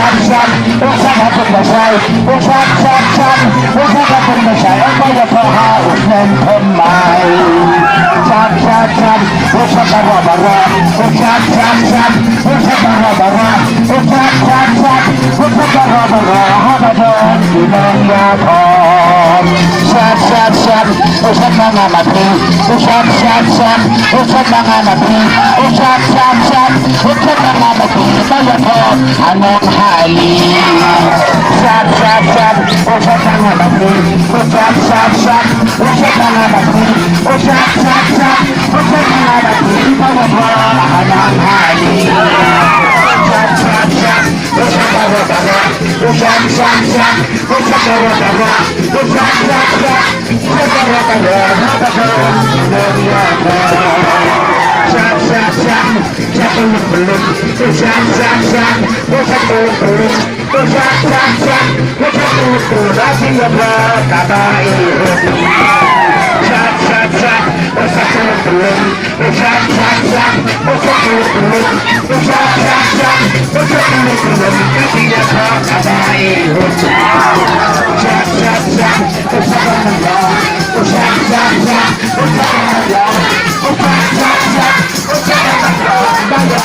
Ushak Ushak Anong hali Sab, sab, sab Usap na nga natin Usap, sab, sab Usap na nga natin Usap, sab, sab Usap na nga natin Pawabahan ang hali Sab, sab, sab Usap na nga natin Usap, sab, sab Usap na nga natin Usap, sab, sab Usap na nga natin Sab, sab, sab Sab, belum Sab, sab, sab Usap belum Usap, sab, sab Usap belum Lagi ya berkata ihut Sab, sab, sab Usap belum Usap, sab, sab Usap belum Usap, sab, sab Usap belum Lagi ya berkata ihut Sab, sab, sab Usap belum Usap, sab, sab Usap belum Usap, sab, sab Usap belum Banyak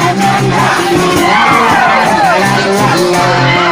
bukan manusia Allah